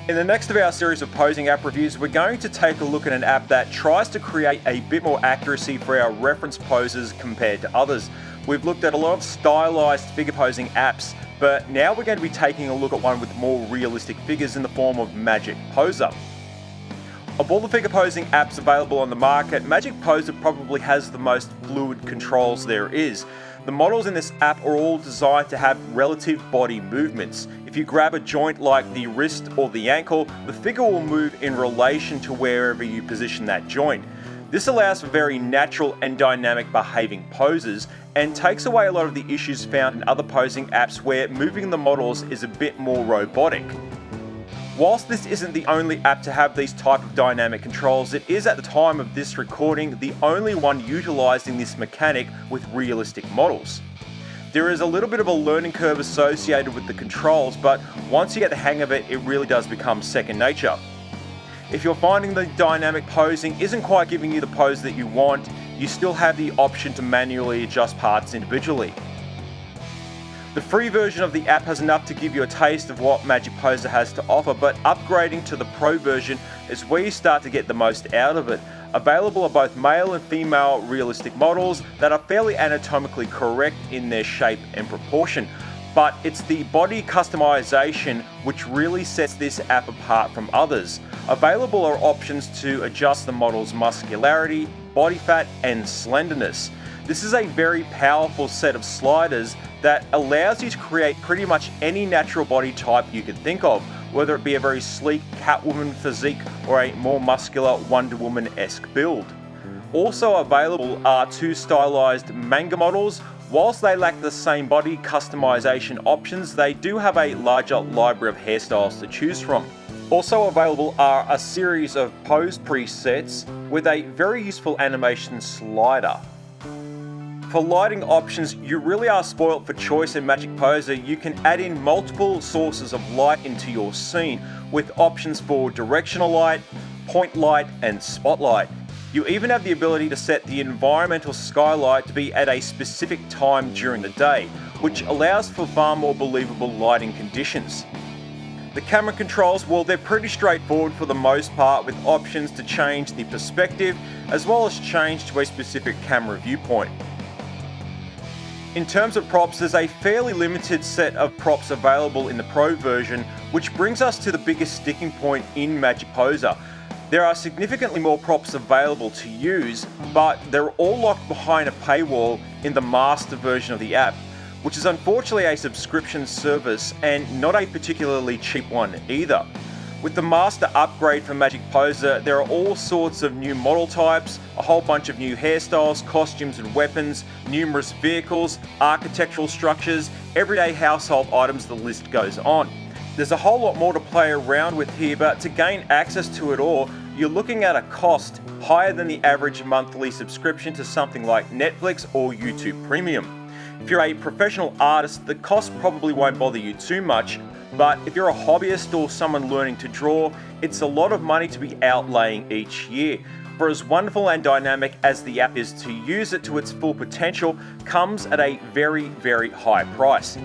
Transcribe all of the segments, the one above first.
In the next of our series of posing app reviews, we're going to take a look at an app that tries to create a bit more accuracy for our reference poses compared to others. We've looked at a lot of stylized figure posing apps, but now we're going to be taking a look at one with more realistic figures in the form of magicposer. Of all the figure posing apps available on the market, magicposer probably has the most fluid controls there is. The models in this app are all designed to have relative body movements. If you grab a joint like the wrist or the ankle, the figure will move in relation to wherever you position that joint. This allows for very natural and dynamic behaving poses and takes away a lot of the issues found in other posing apps where moving the models is a bit more robotic. Whilst this isn't the only app to have these type of dynamic controls, it is at the time of this recording the only one utilising this mechanic with realistic models. There is a little bit of a learning curve associated with the controls, but once you get the hang of it, it really does become second nature. If you're finding the dynamic posing isn't quite giving you the pose that you want, you still have the option to manually adjust parts individually. The free version of the app has enough to give you a taste of what magicposer has to offer, but upgrading to the pro version is where you start to get the most out of it. Available are both male and female realistic models that are fairly anatomically correct in their shape and proportion. But it's the body customization which really sets this app apart from others. Available are options to adjust the model's muscularity, body fat and slenderness. This is a very powerful set of sliders that allows you to create pretty much any natural body type you could think of, whether it be a very sleek Catwoman physique or a more muscular Wonder Woman-esque build. Also available are two stylized manga models. Whilst they lack the same body customization options, they do have a larger library of hairstyles to choose from. Also available are a series of pose presets with a very useful animation slider. For lighting options, you really are spoilt for choice in magicposer. You can add in multiple sources of light into your scene with options for directional light, point light and spotlight. You even have the ability to set the environmental skylight to be at a specific time during the day, which allows for far more believable lighting conditions. The camera controls, well, they're pretty straightforward for the most part, with options to change the perspective as well as change to a specific camera viewpoint. In terms of props, there's a fairly limited set of props available in the Pro version, which brings us to the biggest sticking point in magicposer. There are significantly more props available to use, but they're all locked behind a paywall in the Master version of the app, which is unfortunately a subscription service and not a particularly cheap one either. With the Master upgrade for magicposer, there are all sorts of new model types, a whole bunch of new hairstyles, costumes and weapons, numerous vehicles, architectural structures, everyday household items, the list goes on. There's a whole lot more to play around with here, but to gain access to it all, you're looking at a cost higher than the average monthly subscription to something like Netflix or YouTube Premium. If you're a professional artist, the cost probably won't bother you too much, but if you're a hobbyist or someone learning to draw, it's a lot of money to be outlaying each year. For as wonderful and dynamic as the app is, to use it to its full potential comes at a very, very high price.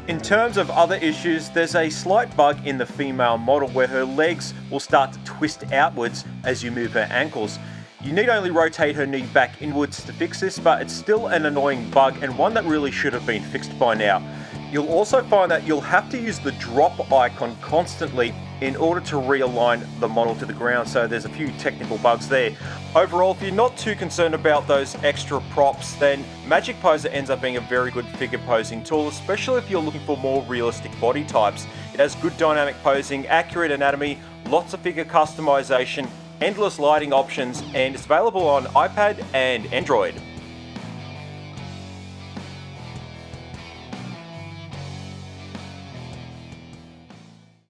In terms of other issues, there's a slight bug in the female model where her legs will start to twist outwards as you move her ankles. You need only rotate her knee back inwards to fix this, but it's still an annoying bug and one that really should have been fixed by now. You'll also find that you'll have to use the drop icon constantly in order to realign the model to the ground, so there's a few technical bugs there. Overall, if you're not too concerned about those extra props, then magicposer ends up being a very good figure posing tool, especially if you're looking for more realistic body types. It has good dynamic posing, accurate anatomy, lots of figure customization, endless lighting options, and it's available on iPad and Android.